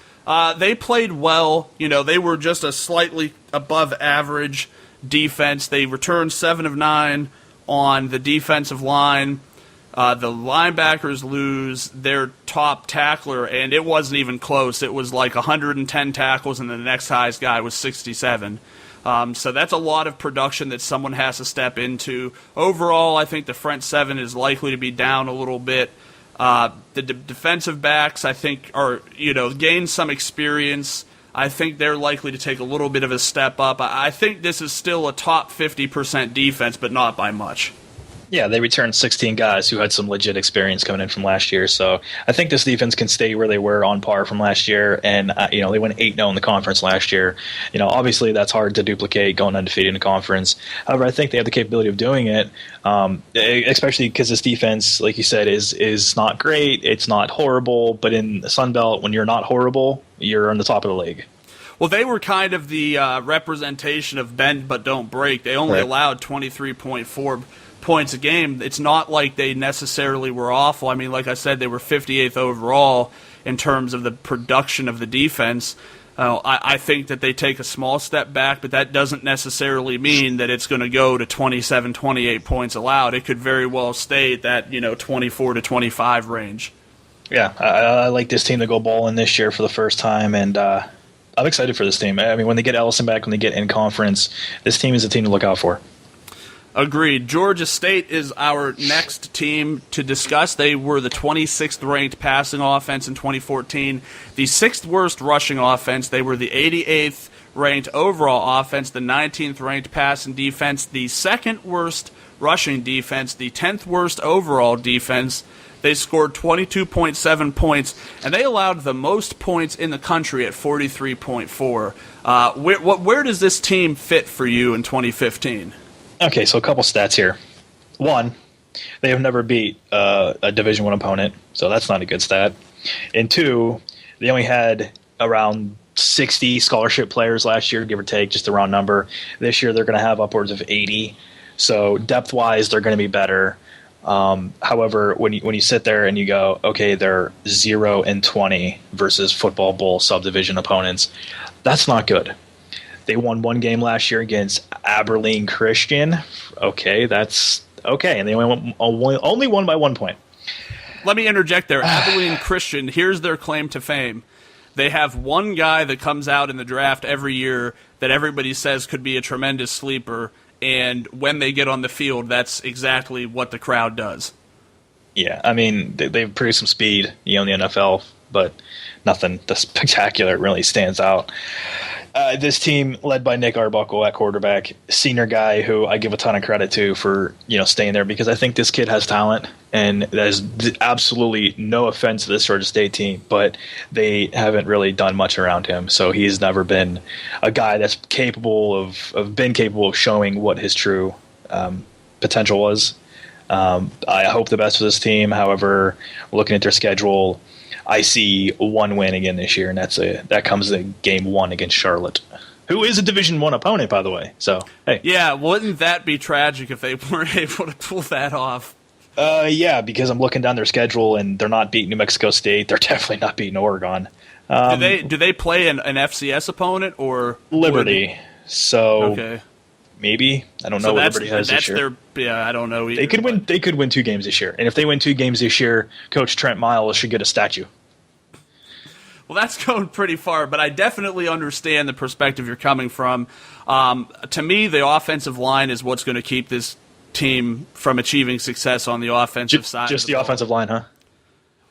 they played well. They were just a slightly above average defense. They returned 7 of 9 on the defensive line. The linebackers lose their top tackler, and it wasn't even close. It was like 110 tackles, and the next highest guy was 67. So that's a lot of production that someone has to step into. Overall, I think the front seven is likely to be down a little bit. The defensive backs, I think, are gain some experience. I think they're likely to take a little bit of a step up. I think this is still a top 50% defense, but not by much. Yeah, they returned 16 guys who had some legit experience coming in from last year. So I think this defense can stay where they were on par from last year. And, they went 8-0 in the conference last year. Obviously that's hard to duplicate going undefeated in the conference. However, I think they have the capability of doing it, especially because this defense, like you said, is not great. It's not horrible. But in the Sun Belt, when you're not horrible, you're on the top of the league. Well, they were kind of the representation of bend but don't break. They only allowed 23.4 points a game. It's not like they necessarily were awful. I mean, like I said, they were 58th overall in terms of the production of the defense. I think that they take a small step back, but that doesn't necessarily mean that it's going to go to 27, 28 points allowed. It could very well stay at that 24 to 25 range. Yeah, I like this team to go bowling this year for the first time, and I'm excited for this team. I mean, when they get Ellison back, when they get in conference, this team is a team to look out for. Agreed. Georgia State is our next team to discuss. They were the 26th ranked passing offense in 2014, the 6th worst rushing offense. They were the 88th ranked overall offense, the 19th ranked passing defense, the 2nd worst rushing defense, the 10th worst overall defense. They scored 22.7 points, and they allowed the most points in the country at 43.4. Where does this team fit for you in 2015? Okay, so a couple stats here. One, they have never beat a Division I opponent, so that's not a good stat. And two, they only had around 60 scholarship players last year, give or take, just a round number. This year they're going to have upwards of 80. So depth-wise, they're going to be better. However, when you sit there and you go, okay, they're 0-20 versus Football Bowl subdivision opponents, that's not good. They won one game last year against Abilene Christian. Okay, that's okay, and they only won by 1 point. Let me interject there. Abilene Christian, here's their claim to fame. They have one guy that comes out in the draft every year that everybody says could be a tremendous sleeper, and when they get on the field, that's exactly what the crowd does. Yeah, I mean, they've produced some speed, in the NFL, but nothing spectacular really stands out. This team, led by Nick Arbuckle at quarterback, senior guy who I give a ton of credit to for staying there, because I think this kid has talent, and there's absolutely no offense to this Georgia State team, but they haven't really done much around him. So he's never been a guy that's capable of showing what his true potential was. I hope the best for this team. However, looking at their schedule, I see one win again this year, and that comes in game 1 against Charlotte, who is a Division I opponent, by the way. So, hey. Yeah, wouldn't that be tragic if they weren't able to pull that off? Yeah, because I'm looking down their schedule, and they're not beating New Mexico State. They're definitely not beating Oregon. Do they play an FCS opponent or Liberty? So okay. Maybe, I don't know what Liberty has this year. I don't know either. They could win 2 games this year, and if they win 2 games this year, Coach Trent Miles should get a statue. Well, that's going pretty far, but I definitely understand the perspective you're coming from. To me, the offensive line is what's going to keep this team from achieving success on the offensive side. Just the offensive line, huh?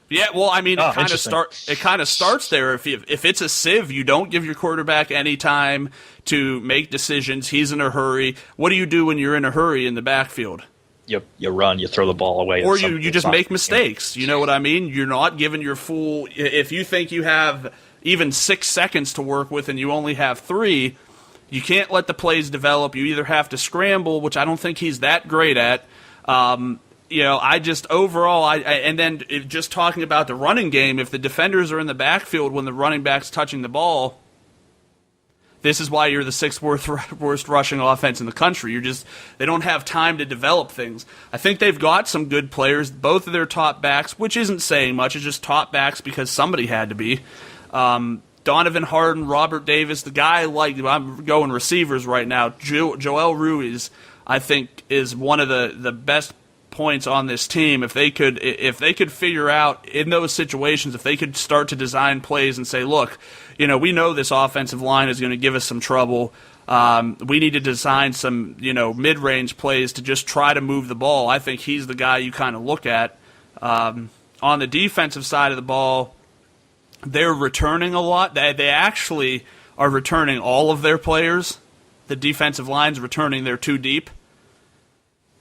Yeah, well, I mean, it kind of starts there. If it's a sieve, you don't give your quarterback any time to make decisions. He's in a hurry. What do you do when you're in a hurry in the backfield? You run, you throw the ball away. Or you just make mistakes. You know what I mean? You're not given your full – if you think you have even 6 seconds to work with and you only have 3, you can't let the plays develop. You either have to scramble, which I don't think he's that great at. I just overall, and then just talking about the running game, if the defenders are in the backfield when the running back's touching the ball, this is why you're the 6th worst rushing offense in the country. They don't have time to develop things. I think they've got some good players. Both of their top backs, which isn't saying much, it's just top backs because somebody had to be. Donovan Harden, Robert Davis, the guy I'm going receivers right now. Joel Ruiz, I think, is one of the best points on this team. If they could figure out in those situations, if they could start to design plays and say, look, we know this offensive line is going to give us some trouble. We need to design some, mid-range plays to just try to move the ball. I think he's the guy you kind of look at. On the defensive side of the ball, they're returning a lot. They actually are returning all of their players. The defensive line's returning their 2 deep.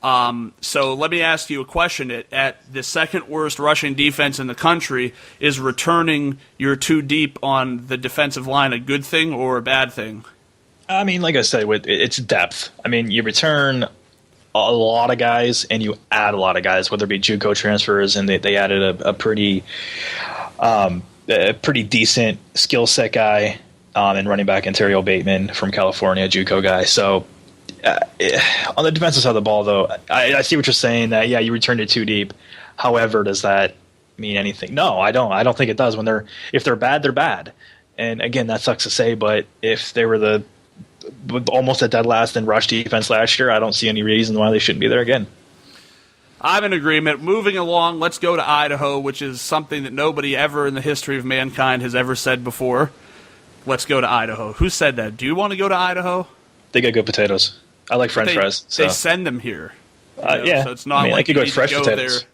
So let me ask you a question. At the 2nd worst rushing defense in the country, is returning your 2 deep on the defensive line a good thing or a bad thing? I mean, like I said, it's depth. I mean, you return a lot of guys and you add a lot of guys, whether it be JUCO transfers, and they added a pretty decent skill set guy and running back Ontario Bateman from California, JUCO guy. So on the defensive side of the ball, though, I see what you're saying, that, you returned it 2 deep. However, does that mean anything? No, I don't. I don't think it does. If they're bad, they're bad. And again, that sucks to say, but if they were almost at dead last in rush defense last year, I don't see any reason why they shouldn't be there again. I'm in agreement. Moving along, let's go to Idaho, which is something that nobody ever in the history of mankind has ever said before. Let's go to Idaho. Who said that? Do you want to go to Idaho? They got good potatoes. I like French fries. So. They send them here. Yeah. So it's not like I could you go need fresh to go potatoes. there.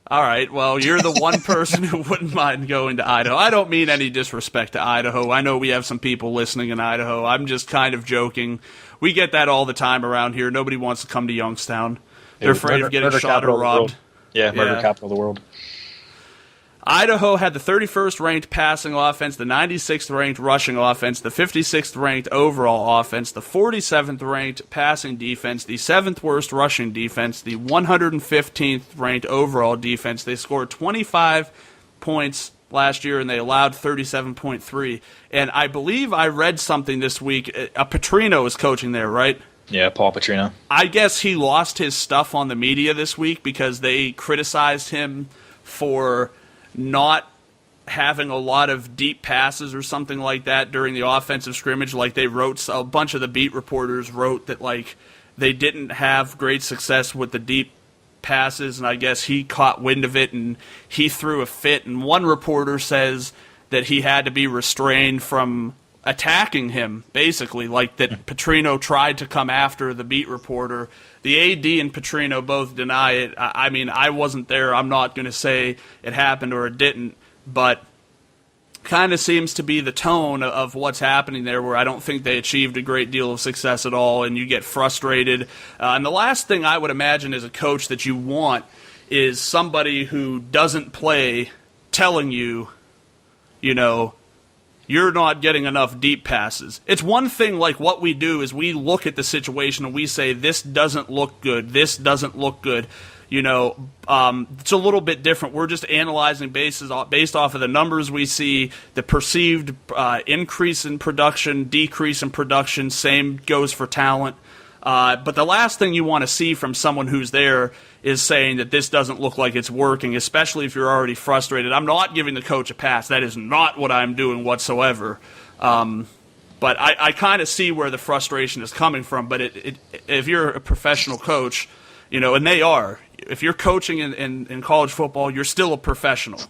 All right. Well, you're the one person who wouldn't mind going to Idaho. I don't mean any disrespect to Idaho. I know we have some people listening in Idaho. I'm just kind of joking. We get that all the time around here. Nobody wants to come to Youngstown. They're afraid of getting shot or robbed. Yeah, murder capital of the world. Idaho had the 31st ranked passing offense, the 96th ranked rushing offense, the 56th ranked overall offense, the 47th ranked passing defense, the 7th worst rushing defense, the 115th ranked overall defense. They scored 25 points last year and they allowed 37.3. And I believe I read something this week. Petrino is coaching there, right? Yeah, Paul Petrino. I guess he lost his stuff on the media this week because they criticized him for not having a lot of deep passes or something like that during the offensive scrimmage. Like they wrote, a bunch of the beat reporters wrote that like they didn't have great success with the deep passes, and I guess he caught wind of it and he threw a fit. And one reporter says that he had to be restrained from attacking him, basically, like that Petrino tried to come after the beat reporter. The AD and Petrino both deny it. I mean, I wasn't there. I'm not going to say it happened or it didn't, but kind of seems to be the tone of what's happening there, where I don't think they achieved a great deal of success at all, and you get frustrated. And the last thing I would imagine as a coach that you want is somebody who doesn't play telling you, you know, you're not getting enough deep passes. It's one thing, like what we do is we look at the situation and we say, this doesn't look good, this doesn't look good. You know, it's a little bit different. We're just analyzing based off of the numbers we see, the perceived increase in production, decrease in production, same goes for talent. But the last thing you want to see from someone who's there is saying that this doesn't look like it's working, especially if you're already frustrated. I'm not giving the coach a pass. That is not what I'm doing whatsoever. But I kind of see where the frustration is coming from. But if you're a professional coach, you know, and they are, if you're coaching in college football, you're still a professional.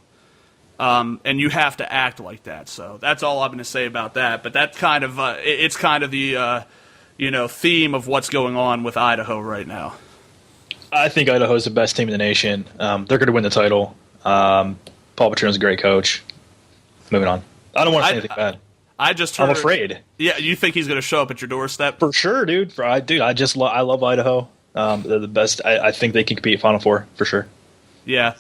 And you have to act like that. So that's all I'm going to say about that. But that's kind of it's kind of the theme of what's going on with Idaho right now. I think Idaho's the best team in the nation. They're going to win the title. Paul Petrino's a great coach. Moving on. I don't want to say anything bad. I just heard. I'm afraid. Yeah, you think he's going to show up at your doorstep? For sure, dude. I love Idaho. They're the best. I think they can compete Final Four for sure. Yeah.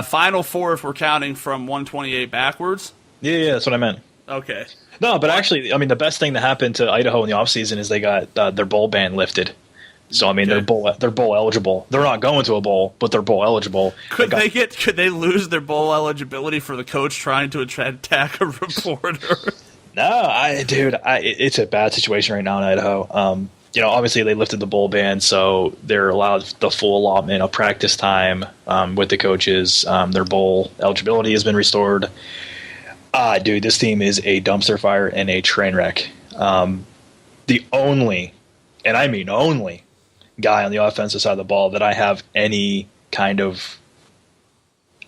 Final Four if we're counting from 128 backwards? Yeah, that's what I meant. Okay. No, but actually, I mean, the best thing that happened to Idaho in the offseason is they got their bowl ban lifted. So, I mean, they're bowl eligible. They're not going to a bowl, but they're bowl eligible. Could they lose their bowl eligibility for the coach trying to attack a reporter? No, it's a bad situation right now in Idaho. Obviously they lifted the bowl ban, so they're allowed the full allotment of practice time with the coaches. Their bowl eligibility has been restored. Dude, this team is a dumpster fire and a train wreck. The only, and I mean only, guy on the offensive side of the ball that I have any kind of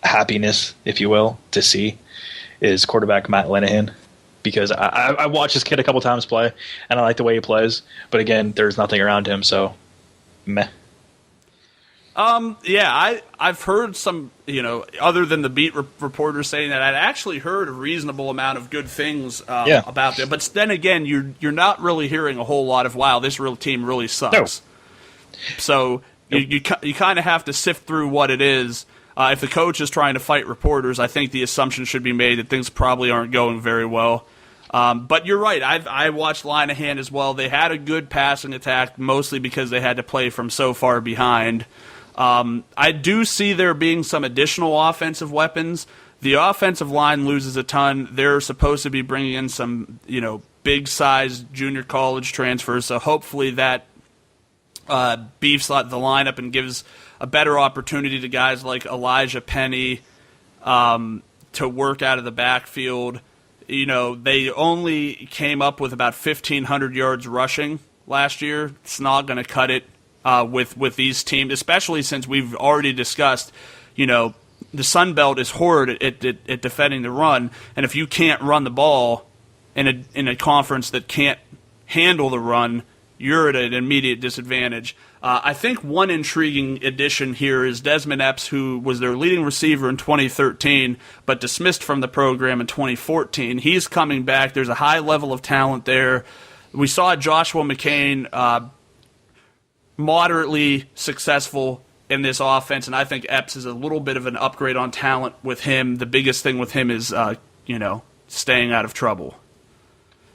happiness, if you will, to see is quarterback Matt Linehan. Because I watched this kid a couple times play, and I like the way he plays. But again, there's nothing around him, so meh. Yeah, I've heard some, other than the beat reporters saying that, I'd actually heard a reasonable amount of good things about them. But then again, you're not really hearing a whole lot of, wow, this real team really sucks. No. So you kind of have to sift through what it is. If the coach is trying to fight reporters, I think the assumption should be made that things probably aren't going very well. But you're right. I watched Linehan as well. They had a good passing attack, mostly because they had to play from so far behind. I do see there being some additional offensive weapons. The offensive line loses a ton. They're supposed to be bringing in some, big-sized junior college transfers, so hopefully that beefs the lineup and gives a better opportunity to guys like Elijah Penny to work out of the backfield. They only came up with about 1,500 yards rushing last year. It's not going to cut it with these teams, especially since we've already discussed, the Sun Belt is horrid at defending the run, and if you can't run the ball in a conference that can't handle the run, you're at an immediate disadvantage. I think one intriguing addition here is Desmond Epps, who was their leading receiver in 2013, but dismissed from the program in 2014. He's coming back. There's a high level of talent there. We saw Joshua McCain moderately successful in this offense, and I think Epps is a little bit of an upgrade on talent with him. The biggest thing with him is, staying out of trouble.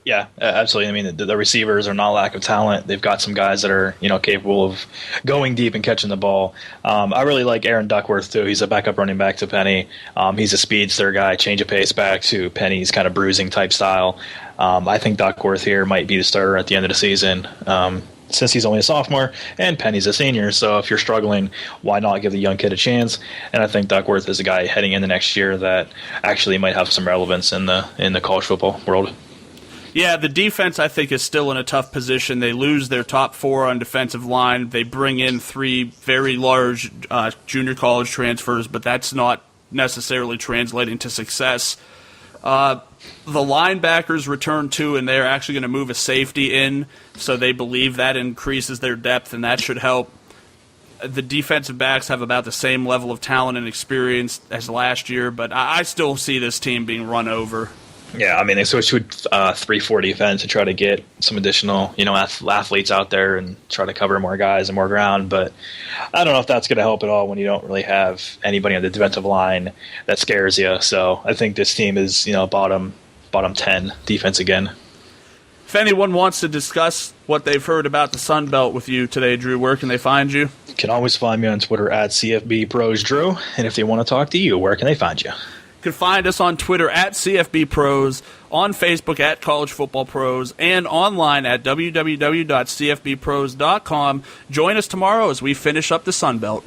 Yeah, absolutely. I mean, the receivers are not a lack of talent. They've got some guys that are, capable of going deep and catching the ball. I really like Aaron Duckworth, too. He's a backup running back to Penny. He's a speedster guy, change of pace back to Penny's kind of bruising type style. I think Duckworth here might be the starter at the end of the season. since he's only a sophomore and Penny's a senior. So if you're struggling, why not give the young kid a chance? And I think Duckworth is a guy heading into next year that actually might have some relevance in the college football world. Yeah, the defense, I think, is still in a tough position. They lose their top 4 on defensive line. They bring in 3 very large junior college transfers, but that's not necessarily translating to success. The linebackers return too, and they're actually going to move a safety in, so they believe that increases their depth, and that should help. The defensive backs have about the same level of talent and experience as last year, but I still see this team being run over. Yeah, I mean, they switched to 3-4 defense to try to get some additional, athletes out there and try to cover more guys and more ground. But I don't know if that's going to help at all when you don't really have anybody on the defensive line that scares you. So I think this team is, bottom 10 defense again. If anyone wants to discuss what they've heard about the Sun Belt with you today, Drew, where can they find you? You can always find me on Twitter at CFBProsDrew. And if they want to talk to you, where can they find you? You can find us on Twitter at CFBPros, on Facebook at College Football Pros, and online at www.cfbpros.com. Join us tomorrow as we finish up the Sun Belt.